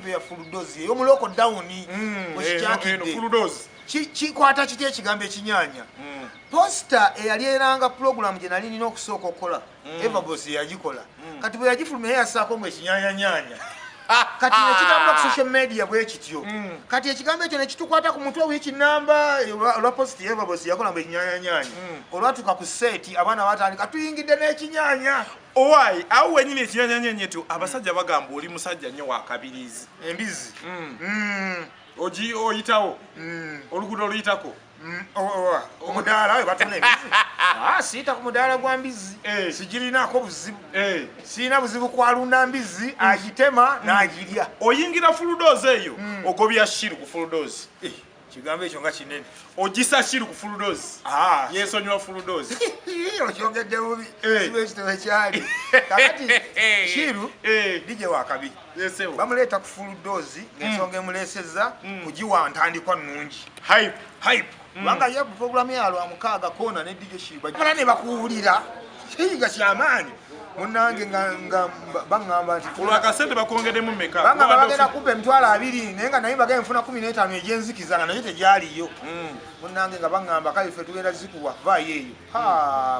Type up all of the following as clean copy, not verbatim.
ya full yo muloko down full dose kikwata kiti ekigambo ekinyanya poster eyali eranga program gye nali nina okusooka okukola Everboss yagikola kati bwe yagifuluma yasaako mu ekinyanya kati nekitambula ku social media bwe kityo kati ekigambo ekyo nekitukwata ku mutwe w'iki namba olwa post Everboss yakola mu ekinyanya olwatuka ku set abaana batandika tuyingidde n'ekinyanya owaayi awo wenyini ekinyanya nyetu abasajja bagamba oli musajja nnyo wa kabirizi embizi oji oyitawo oluguudo oluyitako omudaala we batuna embizi siita ku mudaala gwa mbizi sigirinaako buzibu siina buzibu kwalunda mbizi agitema n'agirya oyingira fuludozi eyo ogobya shiru ku fuludozi kigambo ekyo nga kinene ogisa shiru ku fuludozi yesonyiwa fuludozi okyogedde bubi ekitobe kyali kakati shiru dije wakabi bamuleeta ku fuludozi ng'ensonga emuleesezza kugiwa ntandikwa nnungi hype kubanga ye puroguramu yalwa mukaaga koona ne dije shiru bala ne bakuwulira kiyiga kyamaanyi munange nga baŋŋamba nti olwakasente bakwongeddemu mmeka bangamba bagenda kubba emitwalo 2 naye nga naye bagenda nfuna 15 egyenzikiza nga naye tegyaliyo munange nga baŋŋamba kale ffe tugenda zikuwa vaayo eyo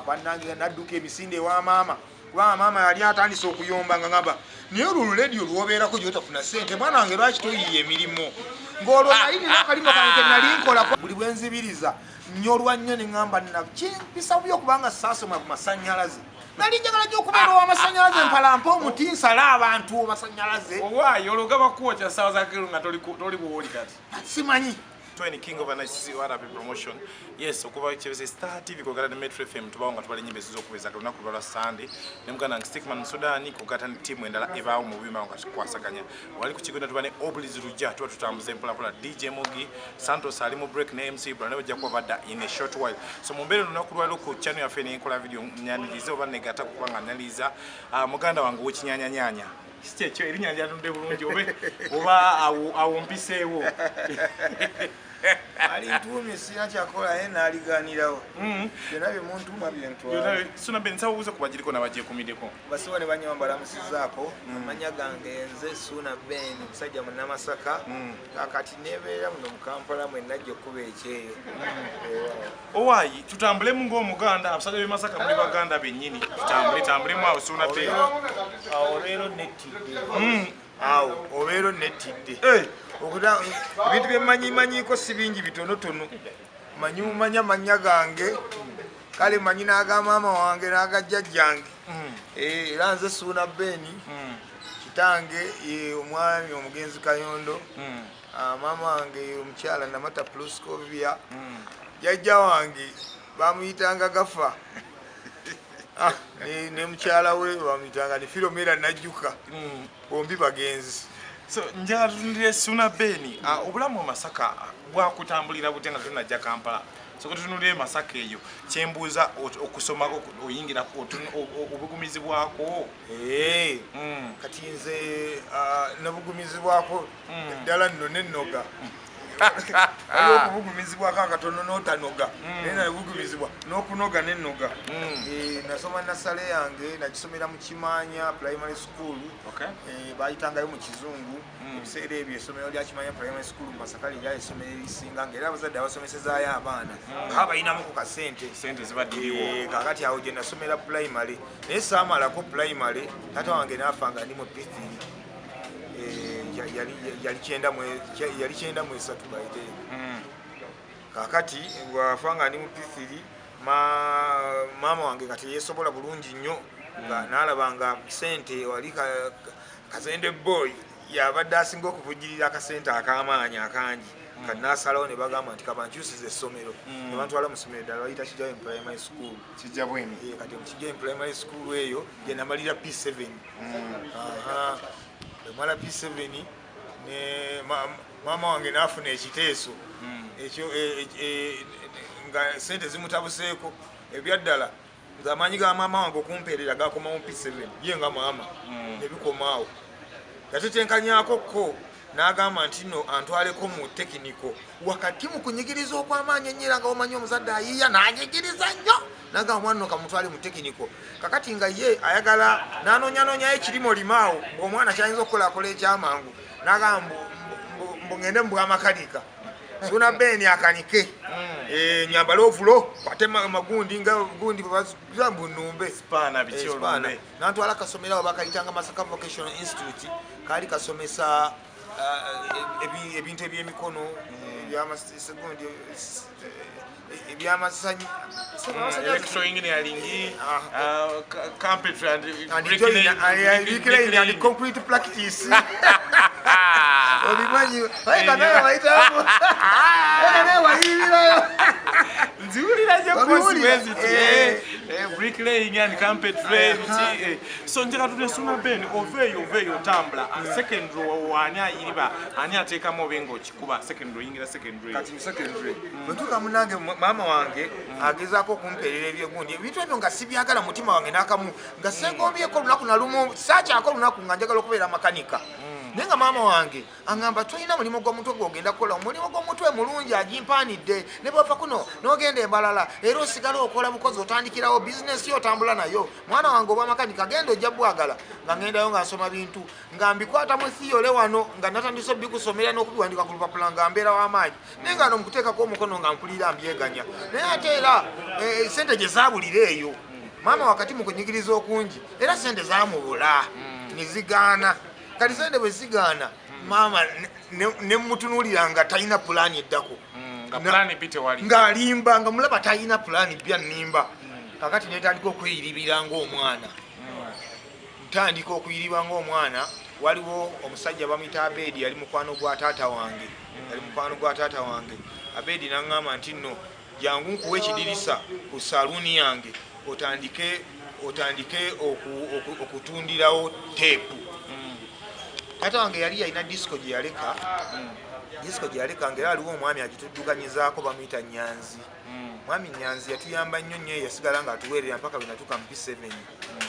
bannange nadduka emisinde ewa maama kubanga maama yali atandise okuyomba nga ngamba naye olwo lediyo lwobeerako gyotafuna ssente mwana wange lwaki toyiye emirimu ng'olwo nayinina akalimo kange ke nali nkola buli bwe nzibiriza nnyolwa nnyo ne ŋŋamba kimpisa bubi okubanga saasoma ku masannyalaze nali njagala gye okubeera ow'amasannyalaze mpalampa omuti nsala abantu omasannyalaze owaayi olwo gabakuwa kya ssaawa za kiro nga toli buwoli kati simanyi Twenty King of NICC Warabi promotion. Yes, okuva kyebeze Star TV kogala ne Metro FM tubawo nga tubale nyimbe zizokubeza ku lunaku lwa Sunday nemugana nga Stickman Sudani kugata ne timu endala ebaawo mu bima nga kwasaganya wali ku kigonda tubane Obliz Ruja tuba tutambuze mpola DJ Mugi Santos ali mu break ne MC Brand bajja kuba badda in a short while so mumbere lunaku lwa ku channel yafe ne nkola video nyanirize oba negata kubanga naliza muganda wange w'ekinyanya nyanya Chicho irinya lyatunda bulungi oba awompiseewo ali tuumye sina kyakola ye n'aliganirawo byonna bye muntuma byentwala suna bensawo uza kubagiriko n'abagyekumiddeko basiwa ne banywa mbalamusizzaako amanya gange nze Suna Ben musajja munnamasaka kakati nebeera muno mu Kampala mwe najja okuba ekyeyo owaayi tutambulemu ng'omuganda abasajja b'e Masaka muli baganda bennyini tutambulemu awo Suna Ben awo leero nettidde awo obeero nettidde ebintu byemmanyimanyiko si bingi bitonotono manyi mumanya mannya gange kale manyi n'aga maama wange n'aga jjajjange era nze Suna Ben kitange omwami omugenzi Kayondo maama wange omukyala Namata Pluscovia jjajja wange bamuyitanga gafa ne mukyala we bamuyitanga ne Filomera Najjuka bombi bagenzi so njatundire Suna Ben obulamu mu Masaka bwakutambulira bute nga tunajja Kampala so kutunulire Masaka eyo kyembuuza okusoma oyingira obugumizibwako kati nze nabugumizibwako ddala nno nennoga aliwo okubugumizibwako akatono n'otanoga naye nabugumizibwa n'okunoga nennoga nasoma nasale yange nagisomera mu Kimanya Primary School bayitangayo mu Kizungu ebiseera ebyo essomero lya Kimanya Primary School mu Masaka lya essomero erisinga ng'era abazadde abasomesezaayo abaana nga bayinamu ku kasente zibaddiwo kakati awo gye nasomera primary naye saamalako primary taata wange naafa nga ndi mu P3 yali kyenda mu esatu baite kakati bwafa nga ndi mu P3 maama wange kati yesobola bulungi nnyo nga naalabanga sente wali Kazende boy yabadde asinga okuvujjirira akasente ak'amaanyi akangi kati naasalawo ne bagamba nti kabankyusiza essomero ne bantwala mu ssomero ddala bayita Kijawe Primary School kijja bweni kati mu Kijawe Primary School eyo gye namalira P7 mala P7 ne maama wange n'afuna ekiteeso ekyo nga sente zimutabuseeko ebyaddala ng'amaanyi ga maama wange okumpeerera gakomawo P7 ye nga maama ne bikomaawo yatetenkanyako ko n'agamba nti no antwaleko mu tekiniko wakati mu kunyigiriza okw'amaanyi ennyo nga omanyi omuzadde ayiiya n'anyigiriza nnyo n'agamba omwana no kamutwale mu tekiniko kakati nga ye ayagala n'anoonyanoonya ekirimo limaawo ng'omwana kyayinza okukolakola ekyamangu nagamba ngende mbwa makanika suna beni akanike nyambala ovulo kwate magundi nga gundi bazambu numbe spana bicholo nantu ala kasomera abakayitanga Masaka Vocational Institute kali kasomesa ebintu ebyemikono byamasegundi ebyamasanyi electroengineering carpentry and bricklaying and concrete practice obimanyi kana waitamu kana wailira nziulira je consequence bricklaying and carpentry so njaka tutesuna ben oveyo tambula secondary wanya iliba ani ateka mobengo kikuba secondary ingira secondary kati secondary mtuka munange mama wange agezako kumperera ebyegundi ebintu ebyo nga sibyagala mutima wange nakamu nga sengombye ko lunaku nalumu sacha ako lunaku nga njagala okubeera makanika nenga mama wange angamba tulina mulimo gwa mutwe gwogenda kukola mulimo gwa mutwe mulungi agimpanidde ne bwava kuno n'ogenda embalala era osigala okola bukozi otandikirawo bizinesi yo otambula nayo mwana wange oba makanika genda ojja bwagala nga ngendayo nga nsoma bintu nga mbikwata mu thiyole wano nga natandise bikusomera n'okubiwandika ku lupapula nga mbeera w'amaanyi naye nga nomukuteekako omukono nga mpulira mbyeganya naye ate era sente gye zaabulira eyo maama wakati mu kunyigiriza okungi era sente zamubula ne zigaana kati sente bwe zigaana maama ne mutunuulira nga talina pulaani eddako ng'alimba nga mulaba talina pulaani bya nnimba kakati netandika okweyiribira ng'omwana ntandika okuyiribwa ng'omwana waliwo omusajja bamuyita Abedi yali mukwano gwa taata wange Abedi n'aŋŋamba nti nno jangu nkuwa ekidirisa ku saluuni yange otandike okutundirawo teepu. Taata wange yali yalina disco gye yaleka ngera aliwo omwami agituddukanyizaako bamuyita Nyanzi. Mwami Nyanzi yatuyamba nnyo nnyo yasigala nga atuweerera mpaka bwe natuuka mu P7.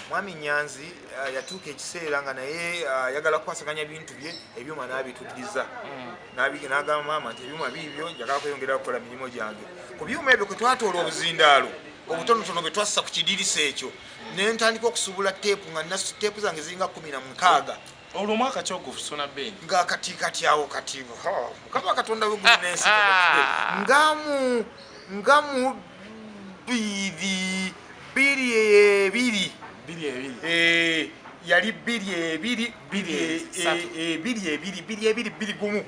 Mwami Nyanzi yatuuka ekiseera nga naye yagala kukwasaganya ebintu bye ebyuma n'abituddiza. N'agamba maama nti ebyuma biibyo njagala kweyongera okukola mirimu gyange. Ku byuma ebyo kwe twatoola obuzindaalo obutonotono bwe twassa ku kidirisa ekyo ne ntandika okusubula teepu nga nina teepu zange ziringa 16. Olwo mwaka kyogufuna beni nga kati awo kati Mukama Katonda w'eggulu n'ensi ngamu biri yali biri gumu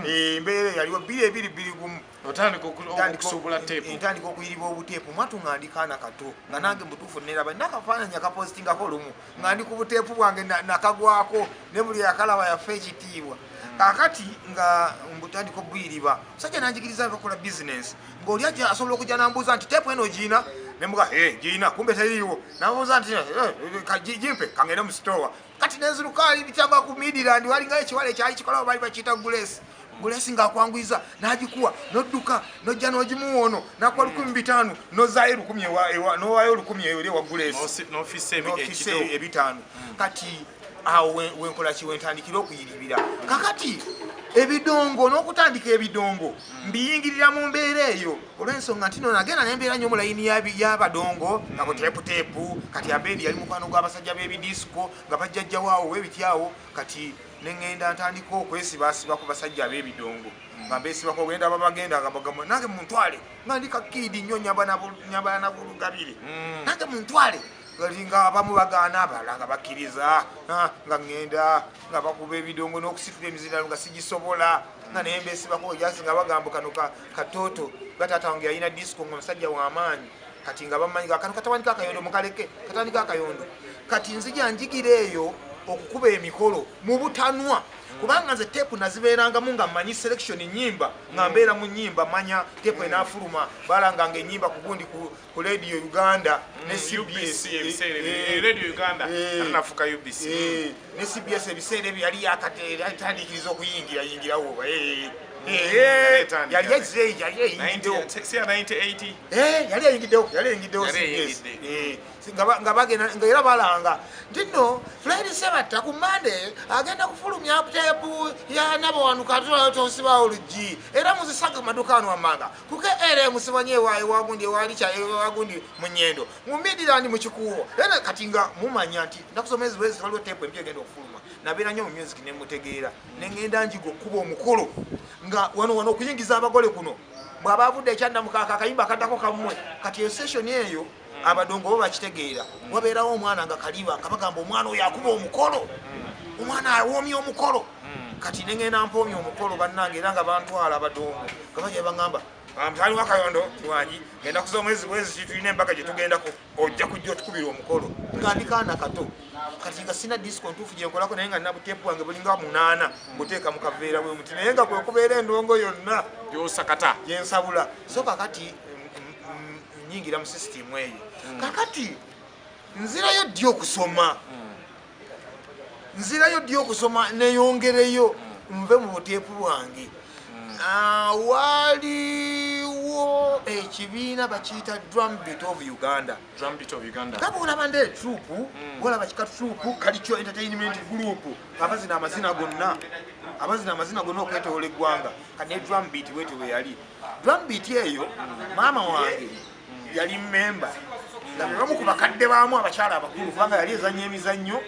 embeera yaliwo biri gumu otandika okusubula teepu ntandika okuyiriba obuteepu mwatu nga ndi kaana kato nga nange mutuufu neraba nakafaananya akapositingako lumu nga ndi ku buteepu bwange nakagwako ne buli yakalaba yaffe ekitiibwa kakati nga mbutandika obuyiriba musajja nanjigiriza bakola bizinesi ng'oli ajja asobola okujja nambuuza nti teepu eno ogiyina nemuga giyina kumbe teriiwo namubuuza nti gimpe kangende mu sitowa kati nenzirukaali bityava ku Midland walingayo ekiwala ekyali kikolawo baali bakiyita Gulesi ng'akwangwiza n'agikuwa n'odduka n'ojja n'ogimuwa ono n'akuwa 1500 n'ozaayo 1000 n'owaayo 1000 eri ewa Gulesi n'ofise ebitaano kati awo wenkola ki wentandikira okuyiribira kakati ebidongo n'okutandika ebidongo mbiyingirira mu mbeera eyo olw'ensonga nti no nagenda nembeera nnyo mu layini y'abadongo nga buteeputeepu kati Abedi yali mukwano gw'abasajja b'ebidisiko nga bajjajjawaawo w'ebityawo kati nengenda ntandika okwesibaasiba ku basajja ab'ebidongo nga mbeesibako ogenda babagenda agambagamba nange muntwale nga ndi kakidi nnyo nyambala na bulugabire nange muntwale nga abamu bagaana abalala nga bakkiriza nga ngenda nga bakuba ebidongo n'okusitula emizindalo nga sigisobola nga naye mbeesibako ojasi nga bagamba kano katooto gataata wange yalina disco nga omusajja w'amaanyi kati nga bamanyi kano katawandika akayondo mukaleke katandika akayondo kati nzija njigira eyo okukuba emikolo mu butanwa kubanga nze teepu nazibeerangamu nga mmanyi selection nnyimba nga mbeera mu nnyimba manya teepu enaafuluma balanganga ennyimba ku gundi ku Radio Uganda ne CBS ne CBS ebiseera ebyo yali yatandikiriza okuyingirawo yali eyingiddewo nga bagenda nga era balanga nti nno Fred Sebatta ku Monday agenda kufulumya tepu ya nabo wanukatula tosiba oluji era muzisaga madukano amanga kuke ere musibanye wagundi walicha wagundi munyendo mumidira ndi muchikuwo era katinga mumanya nti nakusomeza wezi waliwo tepu empye genda okufuluma nabera nyo mu music ne mutegeera nengenda njigo kuba omukolo nga wano okuyingiza abagole kuno bwabavudde ekyanda mukaka kayimba katako kamwe kati session eyo abadongo bo bakitegeera wabeerawo omwana nga kaliba kabagamba omwana oyo akuba omukolo omwana awomya omukolo kati nengenda mpomya omukolo bannange era nga bantwala abadongo kabaje bangamba amtali wakayondo kiwanyi ngenda kusoma mwezi kitulina embaka gye tugendako ojja kujja otukubira omukolo ngandikaana kato kati nga sina disco ntuufu gye nkolako naye nga nina buteepu wange bulinga 8 buteeka mu kaveera bwe muti naye nga kwe kubeera endongo yonna gyosakata gyensabula so kakati nyingira mu system eyo kakati nzirayo ddi okusoma neyongereyo nve mu buteepu bwange waliwo ekibiina bakiyita Drum Beat of Uganda kaba olaba nde troupe olaba kika troupe Kalicho Entertainment Group abazina amazina gonna okwetoola eggwanga kane Drum Beat bwetyo bwe yali Drum Beat eyo maama wange yali memba bamu ku bakadde baamu abakyala abakulu kubanga yali ezannya emizannyo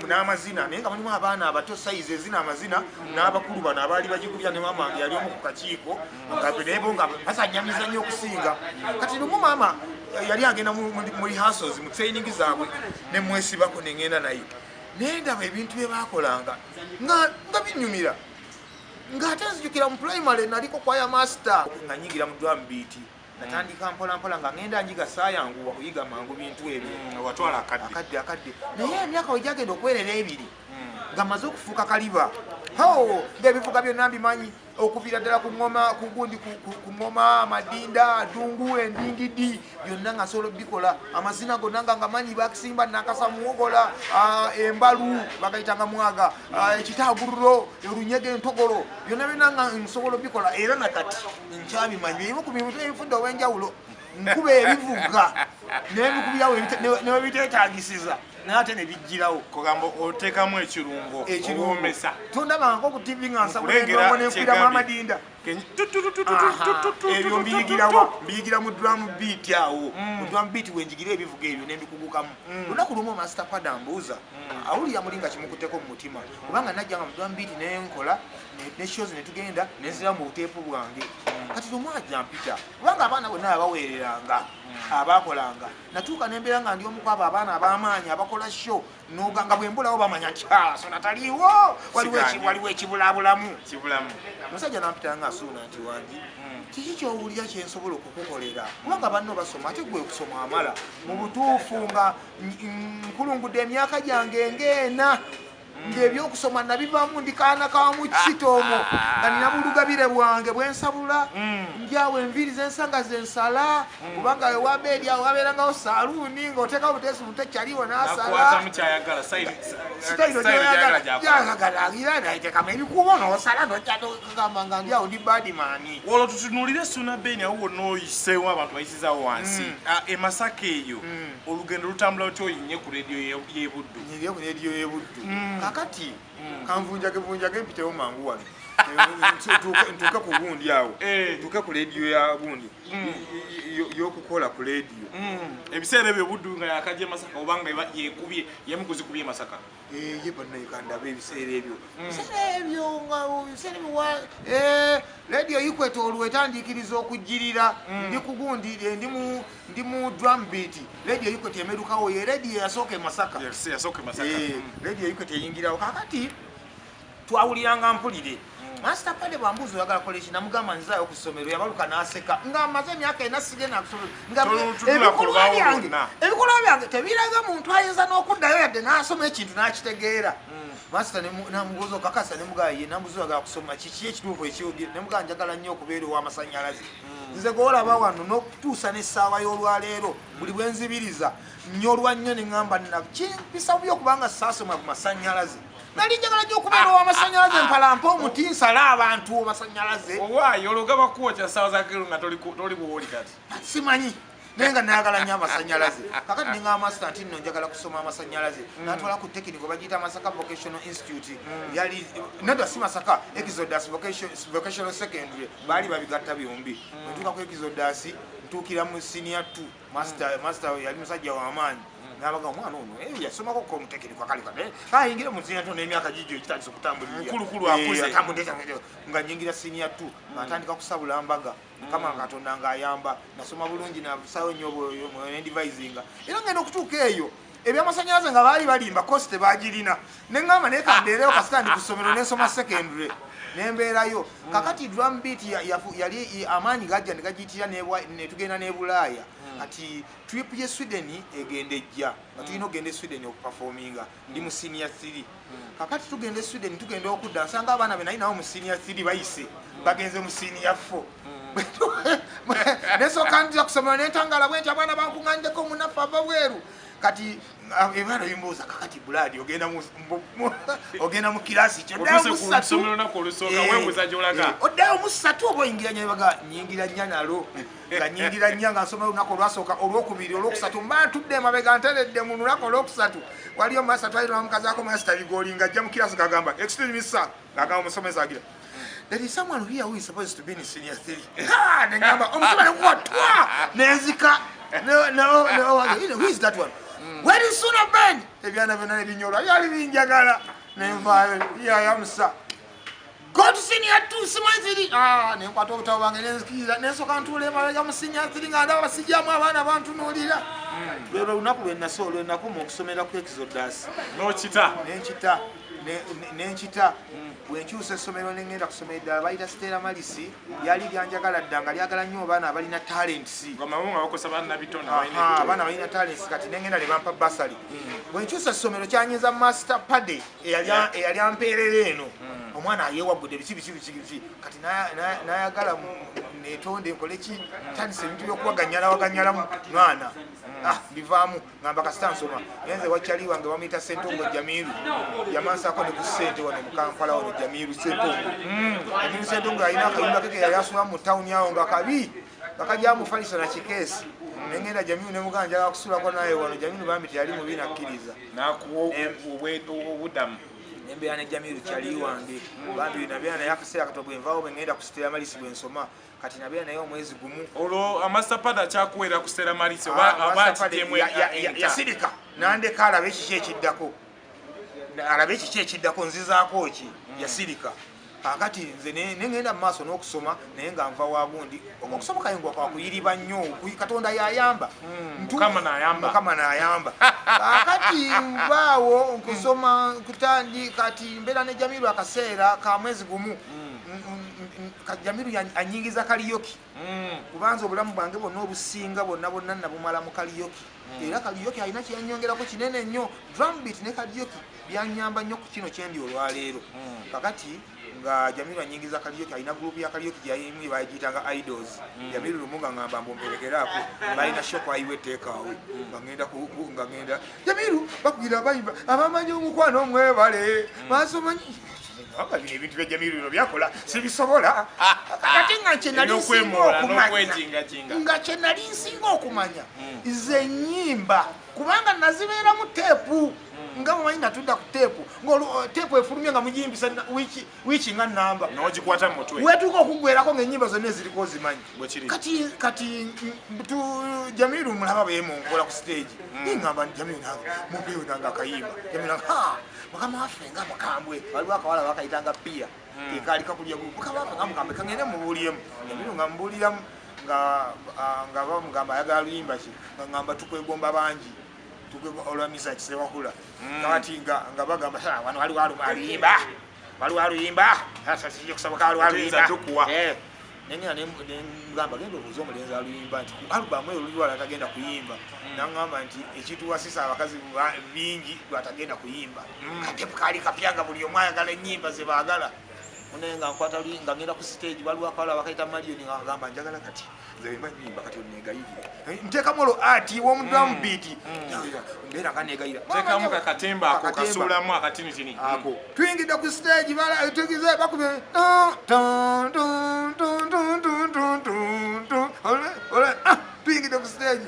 n'amazina naye nga mulimu abaana abato sayizi ezina amazina n'abakulu bano abaali bagikubya ne maama wange yali omu ku kakiiko nabo nga bazannya mizannyo okusinga kati lumu maama yali agenda mu rehearsals mu training zaabwe ne mwesibako ne ngenda naye naye ndaba ebintu bye baakolanga nga binyumira ng'ate nzijukira mu primary naliko kwaya master nga nyigira mu Drum Beat natandika mpola nga ngenda njiga saayanguwa kuyiga mangu bintu ebyo watwala akadde naye emyaka wejagenda okwerera ebiri nga maze okufuuka kaliba ng'ebivuga byonna mbimanyi okuvira ddala ku ngoma amadinda dungu endingidi byonna nga nsobola bikola amazina gonna nga ngamanyi bakisimba nakasa muwogola embalu bagayitanga mwaga ekitagururo olunyege entogolo byonna byonna nga nsobola bikola era nakati nkyabimanyi ebimu ku bintu ebifudde obw'enjawulo nkuba ebivuga n'ebikubirawo nebiteetaagisiza naye ate ne bijjirawo kugamba oteekamu ekirungo owomesa tondabanga ku TV nga nsabulendongo nenkwiramu amadinda ebyo mbiyigira mu Drum Beat awo mu Drum Beat wenjigira ebivuga ebyo nembikugukamu lunaku lumu Master Pada mbuuza awulira muli nga kimukutteko mu mutima kubanga najjanga mu Drum Beat nenkola ne shows ne tugenda nenzira mu buteepu bwange kati lumu ajja mpita kubanga abaana bonna abaweereranga abakolanga natuuka nembeera nga ndi omu kwabo abaana ab'amaanyi abakola show noganga bwembulawo bamanya nti so nataliiwo waliwo ekibulabulamu omusajja nampita nga asuuna nti wangi kiki kyowulira kyensobola okukukolera kubanga banno basoma ate gwe okusoma amala mu butuufu nga nkulungudde emyaka gyange ng'ena ng'ebyokusoma nabivamu ndikaana kamu kitoomo nga nina bulugabire bwange bwensabula njawe enviiri zensanga zensala kubanga ewabeeri awo wabeerangawo saluuni ng'oteekawo buteesi mutekyaliwo n'asala sitayiro gyayagala era naiteekamu ebikubo n'osala n'okyagamba nga ndi awo ndi badimani olwo tutunuulire Suna Ben awo wonna oyiseewo abantu bayisizaawo wansi emasaka eyo olugendo lutambula luti oyinye ku rediyo y'ebuddu nyirye ku rediyo y'ebuddu kakati kanvunjage mpitewo mangu wano ntuuke ku gundi awo ntuuke ku rediyo ya gundi y'okukola ku rediyo ebiseera ebyo buddu nga yakajja Masaka obanga yekubye yemukuzikubye Masaka ye bannayuganda ebiseera ebyo rediyo Ikweta olwetandikiriza okujjirira ndi ku gundi ndi mu Drum Beat rediyo Ikweta emerukawo ye rediyo yasooka e Masaka rediyo Ikweta eyingirawo kakati twawuliranga mpulire Master Pada bwambuuza oyagala koleki namugamba nzaayo okusomero yabaluka n'aseka nga maze emyaka ena sige nakusomero ebikolwa byange tebiraga muntu ayinza n'okuddayo yadde n'asoma ekintu n'akitegeera Master namubuuza okakasa nemugaye nambuuza oyagala kusoma kiki ekituufu ekiwugire nemugaa njagala nnyo okubeera ow'amasannyalaze nze golaba wano n'okutuusa n'essaawa y'olwaleero buli bwe nzibiriza nnyo olwannyo ne ŋŋamba kimpisa bubi okubanga saasoma ku masannyalaze nali njagala nnyo okubeera ow'amasannyalaze mpalampa omuti nsala abantu masannyalaze owaayo olwo gaba kuwokya ssaawa za kiro nga toli buwoli kati simanyi nenga nayagala nnyo amasanyalaze kakati ninga master nti nno njagala kusoma amasanyalaze natwala ku technical bagiyita Masaka Vocational Institute yali nadda si Masaka Exodus Vocational Secondary bali babigatta byombi ntuuka ku Exodus ntuukira mu senior 2 master yali musajja w'amaanyi nabaga omwana ono yasomako ko mutekereko akalikane ayingira mu senior 2 n'emyaka gijjo ekitandise okutambulira mukulu akuze nga nyingira senior 2 natandika kusabula mbaga kama Katonda ng'ayamba nasoma bulungi nabusawo nnyo mu endivisinga era ngenda okutuuka eyo ebyamasanyalaze nga baali balimba kosi tebagirina neŋŋamba naye kandeereyo kasita ndi ku ssomero n'ensoma secondary nembeerayo kakati drum beat yali amaanyi gajja ne gagiyitira netugenda ne Bulaaya kati trip ye Sweden egenda ejja nga tulina okugenda e Sweden okuperforminga ndi mu senior 3 kakati tugenda e Sweden tugenda okudda nsanga abaana be nali nawo mu senior 3 bayise bagenze mu senior 4 nesooka ntya kusomera nentangala bwenti abaana bankuŋŋanjeko munafu ava bweru kati ebana bimbuuza kakati Buladi ogenda mu kirasi kyo oddayo mu 3 oba oyingira nya baga nyingira nya nalo nga nyingira nya nga nsomera olunaku olwasooka olwokubiri olwokusatu mba ntudde emabega nteredde mu lunaku olwokusatu waliyo masita twalira mukazi ako masita bigoli nga ajja mu kirasi gagamba excuse me sir ngagamba omusomesa agira there is someone here who is supposed to be in senior 3 nengamba omusomesa nekuwatwa nenzika no who is that one where is Suna Ben ebyana byonna nebinyola yali binjagala nenvaayo yayamusa go to senior 2 simaziri nenkwata obutabo bange nenzikiriza nensooka ntuula emabega mu senior 3 nga ndaba basijjamu abaana bantunuulira lwebwe lunaku lwenakuma okusomera ku Exodus nenkita bwenkyusa essomero nengenda kusomera eddala bayita Stella Malisi lyali lyanjagala dda nga lyagala nnyo abaana balina talents abaana balina talents kati nengenda lebampa basali bwenkyusa essomero kyanyiza Master Pade eyali ampeerera eno omwana ayewagudde biki kati nayagala netonde nkoleki tandisa ebintu byokuwaganyalawaganyalamu mwana bivaamu ngamba kasita nsoma yenze wakyali wange bamuyita Sentongo Jamiru yamansako ne ku ssente wano mu Kampala wano Jamiru Sentongo alina akayumba keke yali asoma mu tawuni awo nga kabi bakajamufalisa na kikeesi nengenda Jamiru ne mugamba njagala kusulako naye wano Jamiru bambi teyali mubi nakkiriza obuddamu nembeera ne Jamiru kyali wange bambi nabeera naye akaseera katono bwenvaawo bwengenda ku Stella Malisi bwensoma kati nabeera naye omwezi gumu olwo amasapada akyakuweera ku Stella Malisi yasirika nandeka alabe ekiki ekiddako nzizaako ki yasirika kakati nze nengenda mu maaso n'okusoma naye nga nva wagundi okusoma kayingo kwakuyiriba nnyo Katonda yayamba Mukama n'ayamba kakati nvaawo nkusoma kutandi kati mbeera ne Jamiru akaseera ka mwezi gumu Jamiru anyingiza kaliyoki kubanza obulamu bwange bwonna obusinga bwonna nabumala mu kaliyoki era kaliyoki alina kyeyanyongerako kinene nnyo drum beat ne kaliyoki byanyamba nnyo ku kino kyendi olwaleero kakati nga Jamiru anyingiza kaliyoki alina gurupu ya kaliyoki gyayimwe bagiyitanga Idols Jamiru lumu nga ngamba mbomperekeraako balina shoko ayiwe teekaawe nga ngenda Jamiru bakugira abayimba abamanyi omukwano omwebale basomanyi aba bino ebintu bya Jamiru bino byakola sibisobola ate nga kye nali nsinga okumanya ze nnyimba kubanga nazibeera mu teepu nga mumanyi natudda ku teepu teepu efulumye nga mugiyimbisa wiiki nga namba n'ogikwata mu mutwe wetuuka okugwerako ng'ennyimba zonna eziriko ozimanyi kati Jamiru mulaba beemonkola ku stage ngamba Jamiru nange mumpeewe nange akayimba Jamiru nange mukama waffe nga mukambwe waliwo akawala bakayitanga Pia kekaali kakulya mukama waffe nga mukambwe kangende mubuuliemu Jamiru nga mubuuliramu nga bamugamba ayagala luyimba ki nga ngamba tukwegomba bangi olwamisa kisewakula kati nga bagamba wano waliwo aluyimba kijja kusaboka waliwo aluyimba nengenda nemugamba genda obuuza omulenzi aluyimba nti alubamu eyo luli lwatagenda kuyimba naŋŋamba nti ekituwasisa abakazi bingi lwatagenda kuyimba katepu kaali kapyanga buli omu ayagala ennyimba ze baagala naye nga nkwata luli nga ngenda ku stage waliwo akawala bakayita Marion nga ngamba njagala kati nze bemba nnyimba kati onegayirire nteekamu olwo ati w'omuddamu biiti mbeera nga negayira teekamu kakatemba ako kasuulamu akatinitini ako tuyingidde ku stage tugize bakubye tuyingidde ku ku stage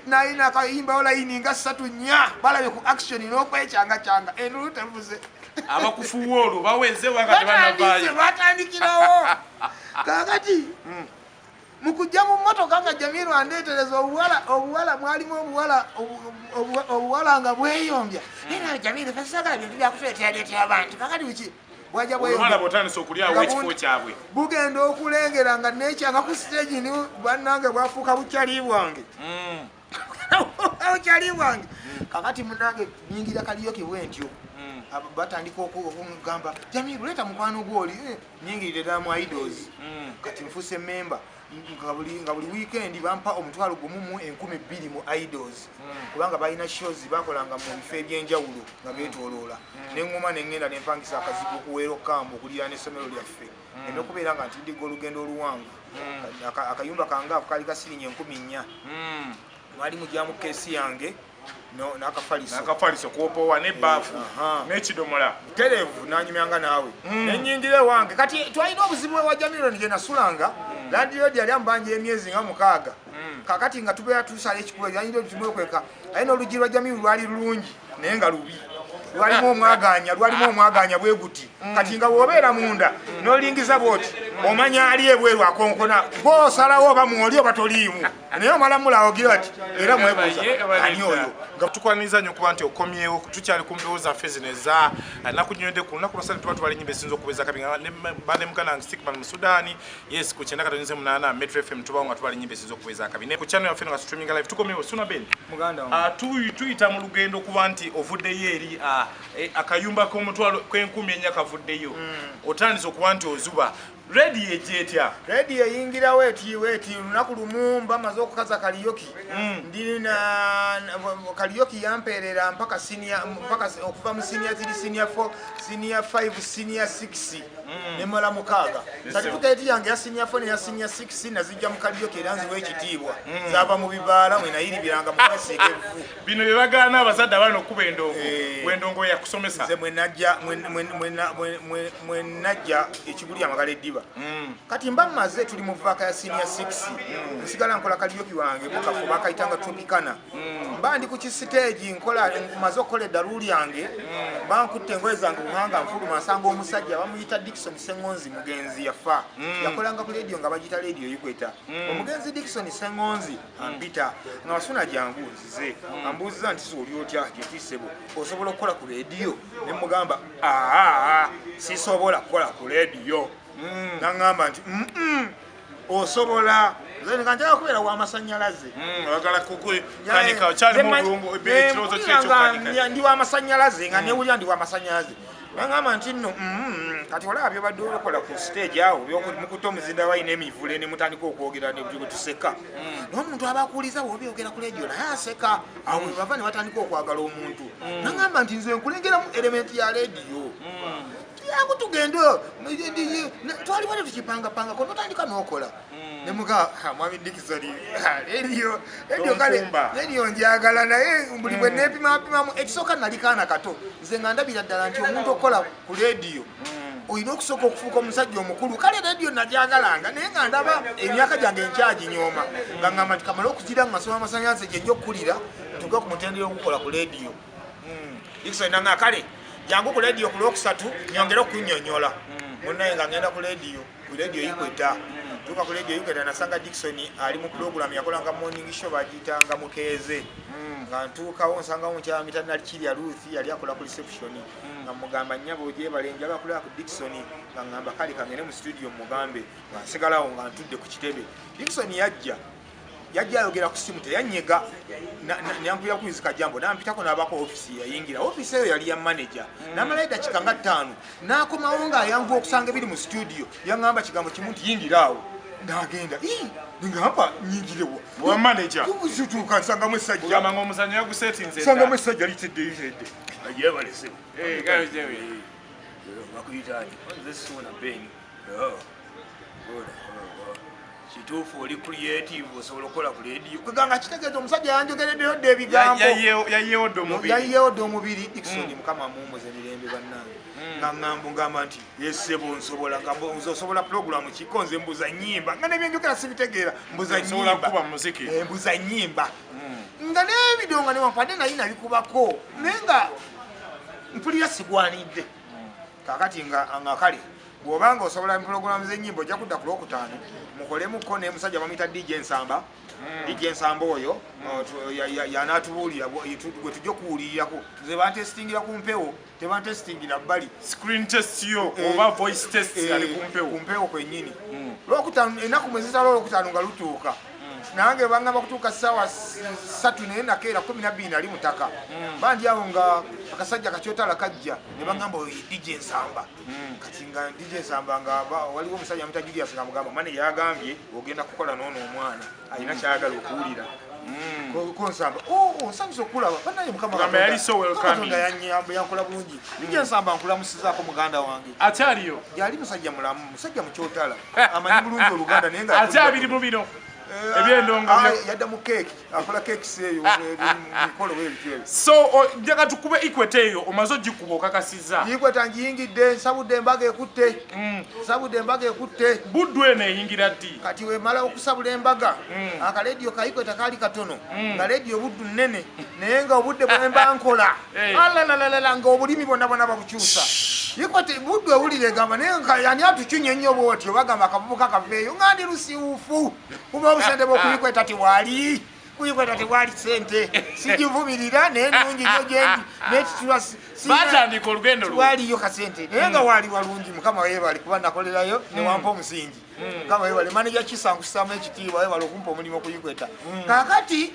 naina kayimba olayini nga 3 nya balabe ku action n'okwechanga endulu tevuze abakufuwa olwo baweze wakati banavayo batandikirawo kakati mukujja mu mmotoka nga Jamiru andeetereza obuwala mwalimu obuwala nga bweyombya era Jamiru fasagala bintu byakuteetera abantu kakati biki bwaja bweyombya botandise okulyawo ekifo kyabwe bugenda okulengera nga nekyanga ku stage ni bannange bwafuuka bukyali bwange bukyali bwange kakati munange nyingira kaliyoke bwentyo batandika okugamba Jamiru leeta mukwano gwoli nyingirire ddala mu idols kati nfuse member nga buli weekend bampa omutwalo gumu mu 12,000 mu idols kubanga balina shows bakolanga mu bifo ebyenjawulo nga beetoloola neŋŋuma neŋŋenda nempangisa akazibu okuweera okkambu okulira n'essomero lyaffe ebyokubeera nga ntiddiga olugendo oluwanvu akayumba kange ako kaali kasirinye 4,000 mwali mugyamu keesi yange nakafaliso kwopowa nebaafu n'ekidomola terevu nanyumyanga naawe nenyingire wange kati twalina obuzibu wa Jamiru gye nasulanga landiroad yali ambanja emyezi nga 6 kakati nga tubeera tusala ekikuba landiroad tumwekweka aye n'oluggi lwa Jamiru lwali lulungi naye nga lubi lwalimu omwaganya bwe guti kati nga bw'obeera munda n'olingiza bwoti omanya ali ebweru akonkona gw'osalawo oba mwoli oba toliimu naye omala mulaawo gira ati era mwebuuza ani oyo tukwaniriza nnyo okuba nti okomyewo tukyali ku mbewo zaffe zino eza nakunywedde ku lunaku lwasatu tuba tubala ennyimba esinza okubeeza kabi banemukanange Stickman mu Sudaani yes ku 9:8 Metro FM tubawo nga tubala ennyimba esinza okubeeza kabi ne ku channel yaffe nga streaming live tukomyewo Suna Ben tuyita mu lugendo okuba nti ovuddeyo eri akayumba k'omutwalo kw'10,000 kavuddeyo otandise okuba nti ozuba radio ejetya radio eyingirawo eti lunaku lumu mbamaze okukaza kaliyoki ndina kaliyoki yamperera mpaka okuva mu senior 3 senior 4 senior 5 senior 6 nemala mukaaga certificate yange ya senior 4 ne ya senior 6 nazijja mu kaliyoki era nziwe ekitiibwa zava mu bibaala mwe nayiribiranga mu kwesiga evu bino bye bagaana abazadde abaana okuba endongo yakusomesa nze mwe najja ekiguli amagala eddiba kati mba mmaze tuli mu vaka ya senior 6 nsigala nkola kaliyoki wange bukafu bakayitanga Tropicana mba ndi ku kisiteegi nkola maze okukola eddaluuli yange mba nkutte engoye zange buhanga nfuluma nsanga omusajja bamuyita Dickson Sengonzi mugenzi yafa yakolanga ku radio nga bagita radio yikweta omugenzi Dickson Sengonzi ampita nga wasuna jangu nzize ambuuziza nti oli otya gyekisebo osobola okukola ku radio ne mugamba sisobola kukola ku radio nangamba nti osobola zeni kanjala kubeera wa masanyalaze agala kukanika chali mu bulungu ebirozo kyecho kanika ndi wa masanyalaze nga newulira ndi wa masanyalaze nangamba nti nno kati olabye badde okola ku stage awo mukuto muzinda waine emivule ne mutandika okwogera ne tuseka n'omuntu abakuuliza bw'obyogera ku radio naye aseka awo bava ne batandika okwagala omuntu nangamba nti nze nkulengeramu element ya radio yangu tugendo twaliwo ne tukipangapanga ko notandika n'okola ne muka mwami Dickson radio njagala naye buli bwe neepimapimamu ekisooka nalikaana kato nze nga ndabira ddala nti omuntu okola ku radio oyina okusooka okufuuka omusajja omukulu kale radio najagalanga naye nga ndaba emyaka gyange nkyaginyooma nga ngamba nti kamala okugira nga nsoma amasannyalaze gyenja okukulira tuge ku mutendera okukola ku radio Dickson nanga kale jangu ku radio ku Lwokusatu nyongera okunnyonnyola munnaye nga ngenda ku radio yikweta tuka ku radio yikweta nasanga Dickson ali mu program yakolanga morning show bagitanga Mukeeze nga ntuukawo nsangawo mukyala mitana Kirya Ruth yali akola ku reception nga mugamba nnyabo gyebale njagala kulaba ku Dickson nga ngamba kale kangene mu studio mugambe nga nsigalawo nga ntudde ku kitebe Dickson yajja ayogera ku simu teyanyega nyampira kuyizika jambo nampitako n'abako ofisi yayingira ofisi eyo yali ya manager namala eddakiika nga 5 n'akomawo ng'ayanguwa okusanga ebiri mu studio yaŋŋamba kigambo kimu nti yingiraawo n'agenda ngamba nyingirewo wa manager tuuka nsangamu essajja ugamba ng'omuzanyo yagusetinze nsangamu essajja litedde yebalese bakuyitaani Suna Ben kituufu oli creative osobola okukola ku leediyo kweganga kitegeeza omusajja yanjogereddeyo dde ebigambo yayeewodde omubiri Dickson mukama mumuze emirembe bannange nga ŋŋambu ngamba nti yesebo nsobola nga osobola pulogulamu kiko nze mbuza nnyimba nga nebyenjogera sibitegeera mbuza nnyimba nga n'ebidiyo nga newankwadde naye nabikubako naye nga mpulira sigwanidde kakati nga kale bw'obanga osobola pulogulamu z'ennyimba ojja kudda ku Lwokutaano mukolemuko ne musajja bamuyita DJ Nsamba oyo yanaatubuulira gwe tujja okuwulirirako nze bantestingira ku mpewo tebantestingira bbali screen test yo oba voice test ali ku mpewo kwennyini Lwokutaano ennaku mwe zitala Olwokutaano nga lutuuka nange bangamba kutuuka ssaawa 3 naye nakeera 12 nali mutaka bandi awo nga akasajja kakyotala kajja ne bangamba DJ Nsamba kati nga DJ Nsamba nga waliwo omusajja amuta Julius nga mugamba manager yagambye ogenda kukola n'ono omwana alina kyayagala okuwulira ko Nsamba nsanyusa okulaba banaye mukama yali so welcome yankola bulungi DJ Nsamba nkulamusizaako muganda wange akyaliyo yali musajja mulamu musajja mukyotala amanyi bulungi Oluganda naye nga akyabiri mu bino ebyendongo yadda mu keeki akola keeki eyo mikolo w'ebityo so njaga tukube Equator eyo omaze ogikuba okakasiza Equator ngiyingidde nsabudde embaga ekutte Buddu eno eyingira ddi kati wemala okusabula embaga akaleediyo ka Equator kaali katono nga leediyo Buddu nnene naye nga obudde bwemba nkola alalalala nga obulimi bonna babukyusa Equator Buddu ewulire egamba naye yani atukyunya ennyo bwotyo bagamba akavubuka kaveeyo nga ndi lusiwufu obusente bw'okuyikweeta tewali kuyikweeta tewali sente sigivumirira naye nungi nnyo gyendi batandika olugendo tewaliyo kasente naye nga waali walungi mukama weebali kuba nakolerayo newampa omusingi mukama weebali maneja kisankusaamu ekitiibwa weebali okumpa omulimu kuyikweeta kakati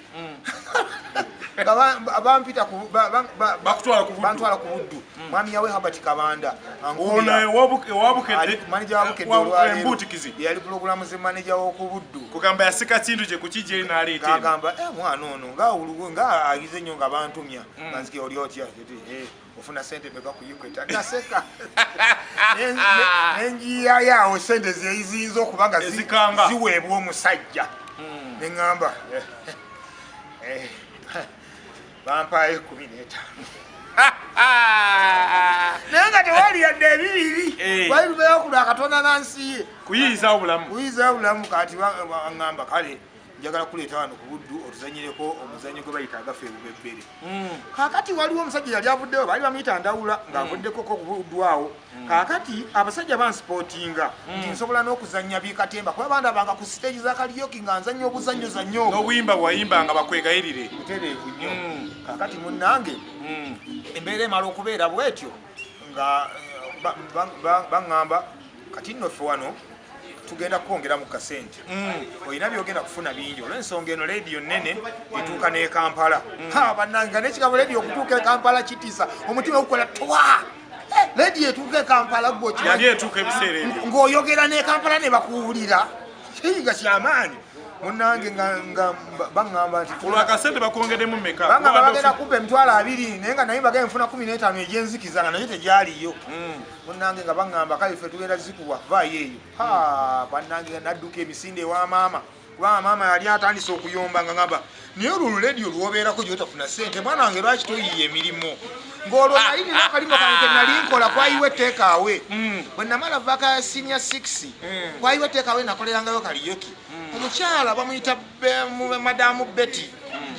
bampita bantwala ku Buddu mwami yawe Habert Kabanda maneja wabukedde olwaleero yali pulogulamu ze maneja w'oku Buddu kugamba yasika kintu kye kukijje n'aleeta agamba mwana ono nga ayize nnyo nga bantumya nga nzike oli otya ofuna sente meka kuyikweeta naseka nenjiyayawo sente ziyinza okuba nga ziweebwa omusajja neŋŋamba bampaayo 15 naye nga tewali yadde ebibiri wali lubeewo ku lwakatonda nansiye kuyiyiza obulamu kati baŋŋamba kale njagala kuleeta wano ku Buddu otuzanyireko omuzannyo gwe bayita agafe ebubebbere kakati waliwo omusajja yali avuddewo baali bamuyita Ndawula ng'avuddekoko ku Buddu awo kakati abasajja bansipootinga nti nsobola n'okuzannya bikatemba kuba bandabanga ku siteegi za kaliyoki nga nzannya obuzannyo n'obuyimba bwayimba nga bakwegayirire butereevu nnyo kakati munnange embeera emala okubeera bwetyo nga baŋŋamba kati nno ffe wano tugenda kwongera mu kasente olina byogenda kufuna bingi olw'ensonga eno leediyo nnene etuuka n'e Kampala bannanga n'ekigambo leediyo okutuuka e Kampala kitiisa omutima gukola twa leediyo etuuka e Kampala yali etuuka ebiseera ebyo ng'oyogera n'e Kampala ne bakuwulira kiyiga kyamaanyi munnange nga baŋŋamba nti olwakasente bakwongeddemu mmeka baŋŋamba bagenda kumpa emitwalo 2 naye nga naye bagenda nfuna 15 egyenzikiza nga naye tegyaliyo munnange nga baŋŋamba kale ffe tugenda zikuwa vaayo eyo bannange nga nadduka emisinde ewa maama kubanga maama yali atandise okuyomba nga ŋamba naye olwo oluleediyo lwobeerako gyotafuna sente mwana wange lwaki toyiye emirimu ng'olwo nali nina akalimo kange nali nkola kwayiwa etteekaawe bwe namala vaka senior 6 kwayiwa etteekaawe nakolerangayo kaliyoki omukyala bamuyita madamu Betty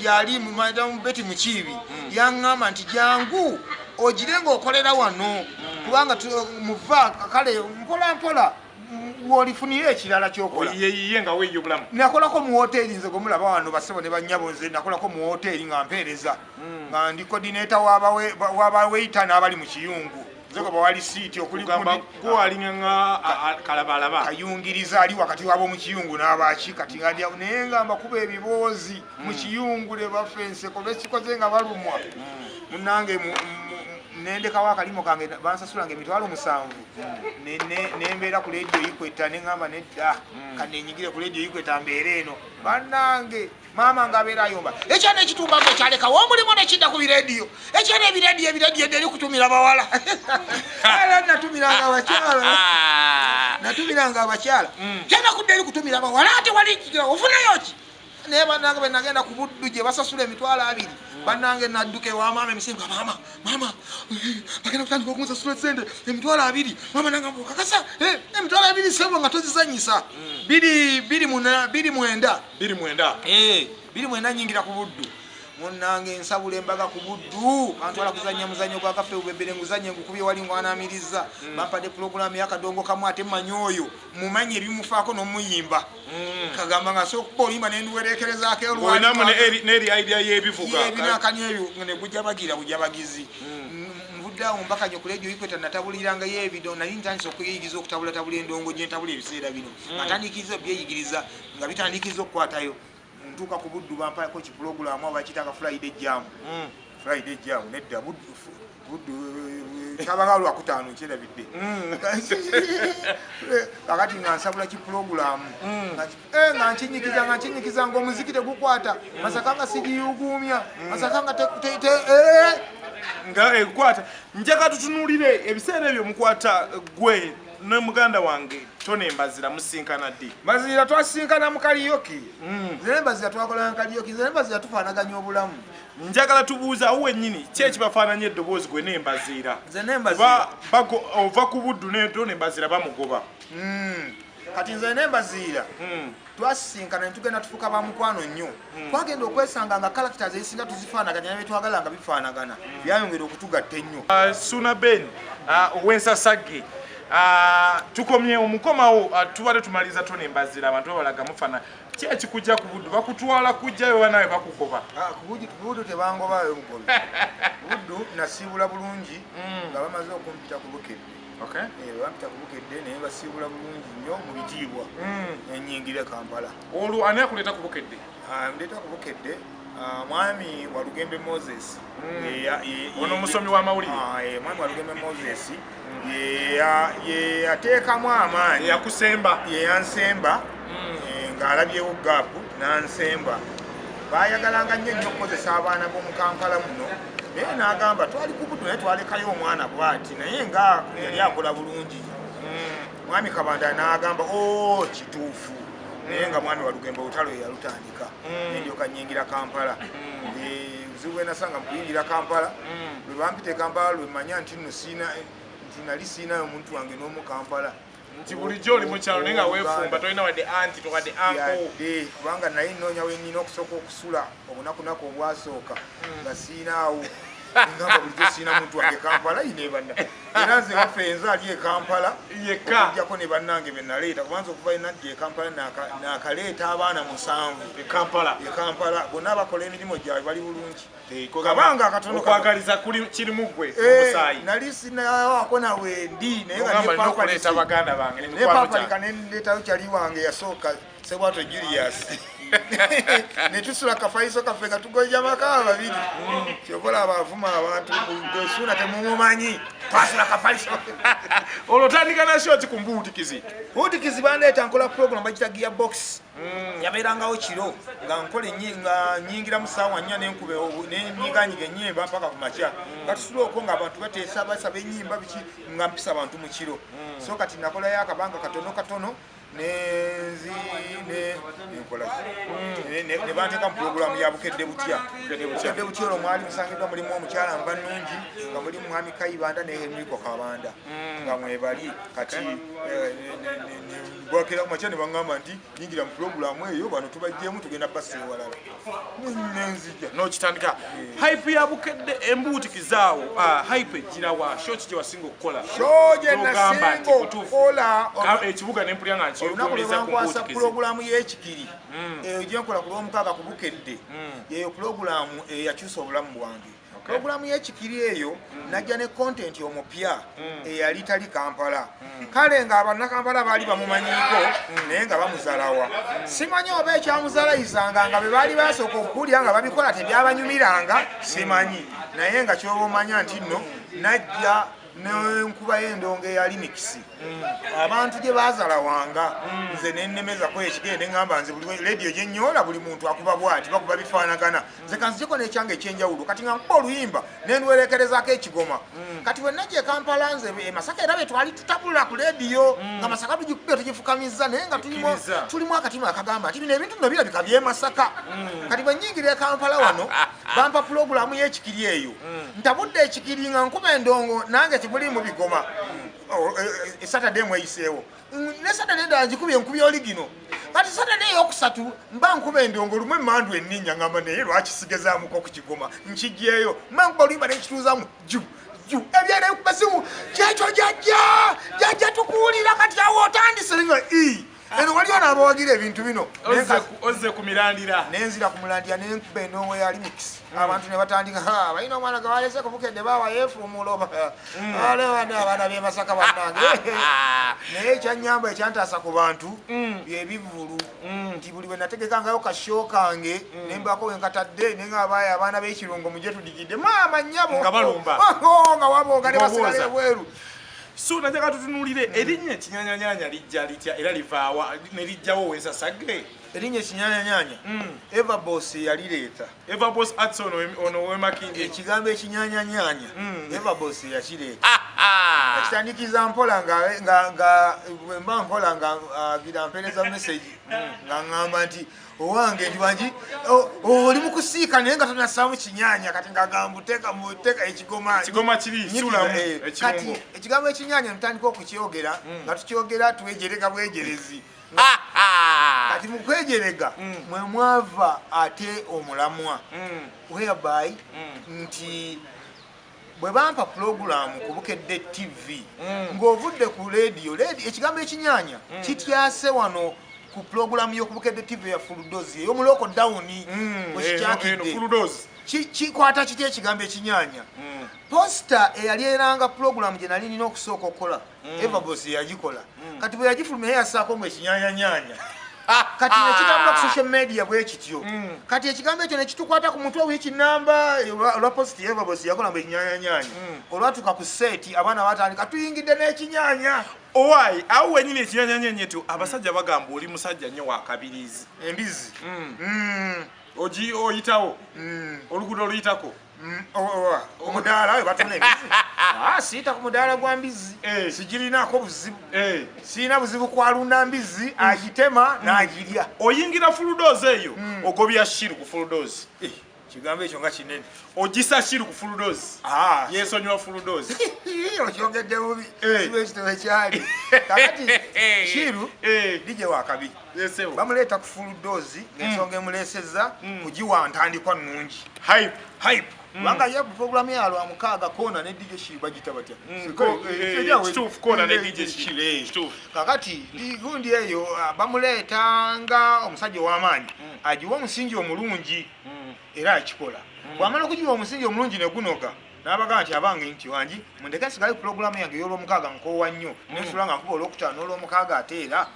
yali madamu Betty Mukiibi yaŋŋamba nti jangu ogire ng'okolera wano kubanga muva kale mpola wolifunire ekirala kyokola yeyiye nga weeyo bulamu nakolako mu hoteri nze gomulaba wano basebo ne bannyabo nze nakolako mu hoteri nga mpeereza nga ndi coordinator w'abaweita n'abali mu kiyungu nzeko bawali siiti okugamba gwaliŋŋa kalabalaba kayungiriza ali wakati wabo mu kiyungu n'abaki kati nga naye ngamba kuba ebiboozi mu kiyungu ne bafenseko lwekikoze nga balumwa munnange nendekawo akalimo kange bansasulanga emitwalo 7 nembeera ku leediyo Equator neŋŋamba nedda kanenyigire ku leediyo Equator mbeera eno bannange maama ng'abeera ayomba ekyana ekitumbako ekyalekawo omulimu nekidda ku bireediyo ekyana ebireediyo edde eri kutumira bawala era natumiranga bakyala natumiranga abakyala kyana kudde eri kutumira abawala ate waliikira ofunayo ki naye bannange bwe nagenda ku buddu gye basasula emitwalo 2 bannange nadduka ewamaama emisembe maama bagenda kutandika okumusasula sente emitwalo 2 maama nangamba okakasa emitwalo 2 sebo nga tozizanyisa 29 nyingira ku buddu munnange nsabula embaga ku buddu kantwala kuzanya muzanyo gwa kafe ubebere nguzanye ngukubye wali ngwanamiriza bampadde program yakadongo kamu ate manyoyo mumanye ebimufaako n'omuyimba kagamba nga sokuba olimba nenduwerekereza akelwanamu neri idea yebivuga ebinakani ebyo ne bujabagizi mvuddawo mbakanye ku ledio ikweta natabuliranga yebido nali ntandise okuyigiza okutabula endongo gye ntabula ebiseera bino atandikiriza byeyigiriza nga bitandikiriza okukwatayo ntuuka ku buddu bampayako ki program abakitaka Friday Jam nedda buddu kyabanga lwakutaano kyerabidde kakati nga nsabula ki program nga nkinyikiza ng'omuziki tegukwata masaka nga sigiyugumya masaka nga nga ekwata njaka tutunulire ebiseera ebyo mukwata gwe ne muganda wange Tony Mbazira musinkana ddi Mbazira twasinkana mu karaoke nze Mbazira twakola mu karaoke nze Mbazira tufaanaganya obulamu njagala tubuuza awo wennyini ki ekibafaananya eddoboozi gwe ne Mbazira nze ne Mbazira ova ku buddu ne Tony Mbazira bamugoba kati nze ne Mbazira twasinkana netugenda tufuka bamukwano nnyo twagenda okwesanga nga characters ezisinga tuzifaanaganya ne betwagala nga bifaanagana byayongera okutugatta ennyo Suna Ben ow'ensasagge tukomye omukomawo tubale tumaliza Tony Mbazira abantu babalaga mufana ki ekikujja ku buddu bakutwala kujjayo banawe bakugoba ku buddu tebangobayo mugobe buddu nasiibula bulungi nga bamaze okumpita ku bukedde bampita ku bukedde naye basiibula bulungi nnyo mu bitiibwa nenyingira Kampala olwo ani akuleeta ku bukedde ndeeta ku bukedde mwami Walugembe Moses ono omusomi w'amawulire mwami Walugembe Moses yateekamu amaanyi yansemba ng'alabyewo gaapu nansemba bayagalanga nnyo okukozesa abaana b'omu Kampala muno naye n'agamba twali ku buddu naye twalekayo omwana bw'ati naye nga yali akola bulungi mwami Kabanda n'agamba kituufu naye nga mwami Walugembe olutalo yalutandika nendyoka nyingira Kampala buzibu bwe nasanga mu kuyingira Kampala lwe bampita e Kampala lwe manya nti nno nali siinayo omuntu wange n'omu Kampala nti bulijjo oli mu kyalo naye nga weefumba tolina wadde anti towadde anko kubanga naye nnoonya we nnina okusooka okusula obunakunaku obwasooka nga siinaawo ngamba bulijjo siina muntu wange Kampala inebanna era nze waffe enze ali e Kampala yekka okujjako ne bannange be naleeta kubanza okuva enaddi e Kampala nakaleeta abaana 7 e Kampala bonna bakola emirimu gyabwe bali bulungi kabanga akatono okwagaliza kirimu gwe omusaayi nali sinawaako nawe ndi naye nokuleeta baganda bange nepapalika nendeetayo kyali wange yasooka Sebwato Julius netusula kafaiso kaffe nga tugoja maka ababiri kyobola abavuma abantu gwesuna temumumanyi twasula kafaiso olwo tandika nasyo ki ku Mbuutikizi bandeeta nkola program bagita Gearbox yabeerangawo kiro nga nkola nga nyingira mu ssaawa 4 nenyiganyiga ennyimba mpaka ku makya nga tusula okwo nga abantu bateesa basaba ennyimba biki nga mpisa abantu mu kiro so kati nakolayo akabanga katono ne banteeka mu pulogulaamu ya bukedde butya olwo mwali musangiddwa mulimu omukyala nva nnungi nga mulimu mwami Kayibanda ne Henriko Kabanda nga mwebali kati bwakera ku makya ne baŋŋamba nti nyingira mu pulogulaamu eyo bano tubajjeemu tugenda bassa ewalala nenzija n'okitandika hype ya bukedde embuutikizaawo hype girawa sho ki gye wasinga okukola sho gye nasinga okukola ekibuga nempulya nga olunaku lwe bankwasa pulogulaamu y'ekikiri eyo gye nkola ku lw'omukaaga ku bukedde yeyo pulogulaamu eyakyusa obulamu bwange pulogulaamu y'ekikiri eyo najja ne kontenti omupya eyali tali Kampala kale nga abannakampala baali bamumanyiiko naye nga bamuzalawa simanyi oba ekyamuzalayizanga nga be baali basooka okuwulira nga babikola tebyabanyumiranga simanyi naye nga kyoba omanya nti nno najja n'enkuba y'endongo eya Linux abantu gye baazala wanga nze nennemezako ekigende ngamba nze buli radio gye nnyola buli muntu akuba bwati bakuba bifaanagana nze kanzijeko n'ekyanga ekyenjawulo kati nga nkuba oluyimba nenwerekerezako ekigoma kati bwe najja e Kampala nze Masaka era be twali tutabulira ku radio nga Masaka tugikubye tugifukamiza naye nga tulimu akatimu akagamba nti bino ebintu bino birabika by'e Masaka kati bwe nnyingira e Kampala wano bampa pulogulaamu y'ekikiri eyo ntabudde ekikiri nga nkuba endongo nange tibuli mu bigoma Saturday mweyiseewo ne Saturday endala ngikubye nkubi oligino kati Saturday eyokusatu mba nkuba endongo lumu emmandu enninnya ngamba naye lwaki sigezaamuko ku kigoma nkijjeeyo mba nkuba oluyimba nenkituuzaamu ju ebyera ekubasimu kyekyo jajja tukuwulira kati awo otandise nga eno waliwo n'abawagira ebintu bino ozze ku mirandira nenzira ku mulandira nenkuba endongo ya Linux abantu ne batandika balina omwana gwe balese kubukedde baawa yeefumulo abaana b'e Masaka bannange naye ekyannyamba ekyantaasa ku bantu byebivulu nti buli bwe nategekangayo kasho kange nembako wenkatadde nengabaayo abaana b'ekirungo mujje tudigidde maama nnyabo nga balumba nga wabooga ne basigala ebweru so najagala tutunuulire erinnya ekinyanyanyanya lijja litya era livaawa ne lijjawo wensasage erinnya ekinyanyanyanya Everboss yalireeta Everboss arts ono wemakindi ekigambo ekinyanyanyanya Everboss yakireeta akitandikiza mpola nga bwemba mpola nga agira mpereza message nga ngamba nti owange ndi bangi oli mu kusiika naye nga tonasaamu kinyanya kati ngagamba teeka ekigoma kiri sulamu kati ekigambo ekinyanya ntandika okukyogera nga tukyogera twejereka bwejerezi kati mu kwejerega mwe mwava ate omulamwa whereby nti bwe bampa pulogulaamu ku Bukedde TV ng'ovudde ku radio ekigambo ekinyanya kityase wano ku pulogulaamu y'oku Bukedde TV ya Fulldozi ey'omuloko dawuni wekikyakidde kikwata kitya ekigambo ekinyanya posta eyali eranga pulogulaamu gye nali nina okusooka okukola Everboss yagikola kati bwe yagifuluma yasaako mu ekinyanyanyanya kati nekitambula ku social media bwe kityo kati ekigambo ekyo nekitukwata ku mutwe w'ekinamba olwa post Everboss yakola mu ekinyanyanyanya olwatuuka ku seeti abaana batandika tuyingidde n'ekinyanya owaayi awo wenyini ekinyanyanyanya etyo abasajja bagamba oli musajja nnyo wa kabirizi embizi oyitawo oluguudo oluyitako omudaala we batuna embizi siita ku mudaala gwa mbizi sigirinaako buzibu sirina buzibu kwalunda mbizi agitema n'agirya oyingira Fulldozi eyo ogobya shiru ku Fulldozi kigambo ekyo nga kinene ogisa shiru ku Fulldozi yeesonyiwa Fulldozi okyogedde bubi siba ekitabo ekyali kakati shiru lijje wakabi bamuleeta ku Fulldozi ng'ensonga emuleesezza kugiwa ntandikwa nnungi hype kubanga ye pulogulaamu ya lwa mukaaga koona ne DJ Shiru bagita batya kituufu koona ne DJ Shiru kakati gundi eyo bamuleetanga omusajja ow'amaanyi agiwa omusingi omulungi era akikola bw'amala okugiwa omusingi omulungi ne gunoga n'abagamba nti abange nti wangi mundeke nsigale pulogulaamu yange ey'olwomukaaga nkoowa nnyo nensula nga nkuba olwokutaano olwomukaaga ate era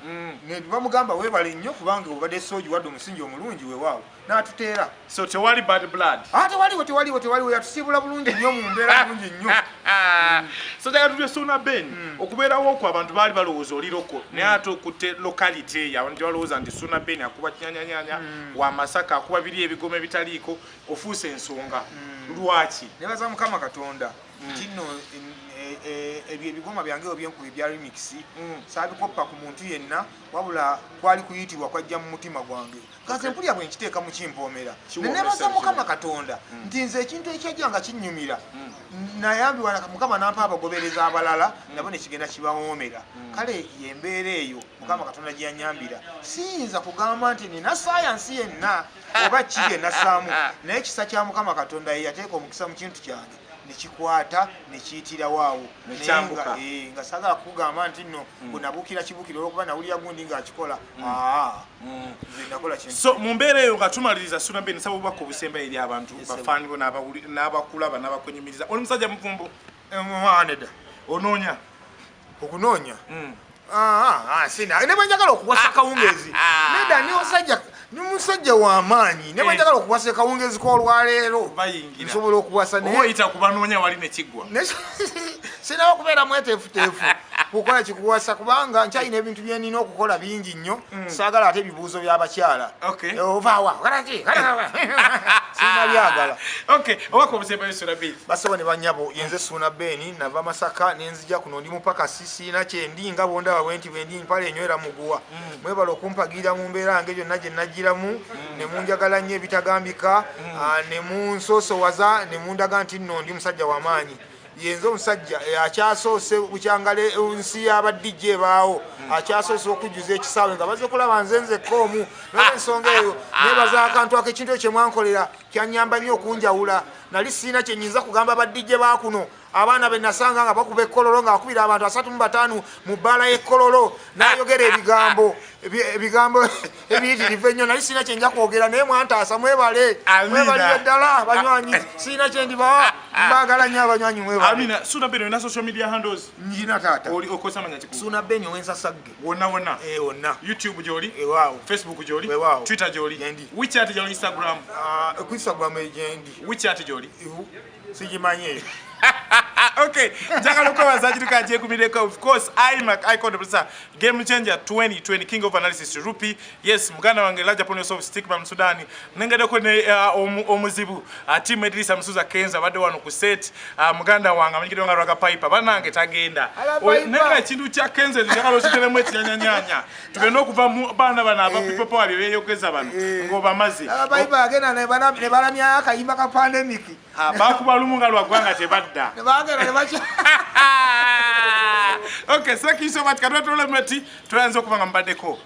ne bamugamba weebale nnyo kubanga obadde soogi wadde omusingi omulungi weewaawo n'atuteera so tewali bad blood tewaliwo yatusiibula bulungi nnyo mu mbeera bulungi nnyo so jaga tutwe Suna Ben okubeerawo okwo abantu baali balowooza oli loko naye ate okutte locality eyo abantu balowooza nti Suna Ben akuba kinyanyanyanya wa Masaka akuba biri ebigoma ebitaliiko ofuuse ensonga lwaki nebaza Mukama Katonda nti nno ebyo ebigoma byange ebyenkuba ebya remix saabikoppa ku muntu yenna wabula kwali kuyitibwa kwajja mu mutima gwange kaze mpulya bwe nkiteeka mu kimpoomera nenebaza Mukama Katonda nti nze ekintu ekyajja nga kinnyumira nayambibwa Mukama nampa abagobereza abalala nabo nekigenda kibawoomera kale yembeera eyo Mukama Katonda gye yanyambira siyinza kugamba nti nina sayansi yenna oba ki yenasaamu naye ekisa kya Mukama Katonda ye yateeka omukisa mu kintu kyange nekikwata nekiyitira waawo nga sagala kugamba nti nno bwenabuukira kibukira olwokuba nawulira gundi ng'akikola nze nakola kintu so mu mbeera eyo nga tumaliriza Suna Ben nsaba obubaka obusemba eri abantu bafaani bo n'abakulaba n'abakwenyumiriza oli musajja muvumbu nedda onoonya okunoonya sina ne bwenjagala okuwasa kawungeezi nedda ni musajja w'amaanyi ne bwenjagala okuwasa kawungeezi k'olwaleero bayingira nsobola okuwasa oyita kubanoonya wali nekiggwa sinawo kubeera mweteefuteefu kukola kikuwasa kubanga nkyalina ebintu bye nina okukola bingi nnyo saagala ate ebibuuzo by'abakyala ovaawa kalaki sirina byagala owaka obusembayo Ssuuna Ben basobo ne bannyabo yenze Ssuuna Ben nava Masaka nenzija kuno ndi mupakasi sirina kyendi nga bondaba bwenti bwendi mpala enywera muguwa mwebala okumpagirira mu mbeera nge byonna gye nagiramu ne munjagala nnyo ebitagambika ne munsoosowaza ne mundaga nti nno ndi musajja w'amaanyi yenze omusajja akyasoose bukyangale nsi y'abadijja ebaawo akyasoose okujjuza ekisaawe nga bazze kulaba nze nzekka omu n'olwensonga eyo neebaza akantu ako ekintu ekyo kye mwankolera kyannyamba nnyo okunjawula nali sirina kye nnyinza kugamba badijje baakuno abaana be nasanga nga bakuba ekkololo nga bakubira abantu 35 mu bbaala y'ekkololo n'ayogera ebigambo ebiyitirivu ennyo nali sirina kye nja kwogera naye mwantaasa mwebalire ddala banywanyi sirina kye ndibawa mbaagala nnyo abanywanyi mwebale. Ssuuna Ben olina social media handles? Njina taata okozesa manya kikugu Ssuuna Ben owensasagge wonna wonna YouTube gy'oli ewaawo Facebook gy'oli ewaawo Twitter gy'oli Yendi. WeChat gy'oli Instagram ku Instagram ejendi WeChat gy'oli sigimanyi okay njagala okwebaza kituka kyekumireko of course iMac icon producer game changer 2020 king of analysis Rupi yes muganda wange Larger Ponios of Stickman Sudani nengadeko ne omuzibu team Edrisa Msuza Kenza badde wano ku set muganda wange amanyikidwa nga Rwaga Piper banange tagenda nenga ekintu kya Kenza njagala okiteremu ekinyanyanya tugenda okuva baana bana aba people power beyeyokeza bano ngoba mazi Piper agenda ne balamya akayimba ka pandemic bakuba lumunga lwagwanga tebadda okay thank you so much katwa tulemeti tuanze okuba nga mbaddeko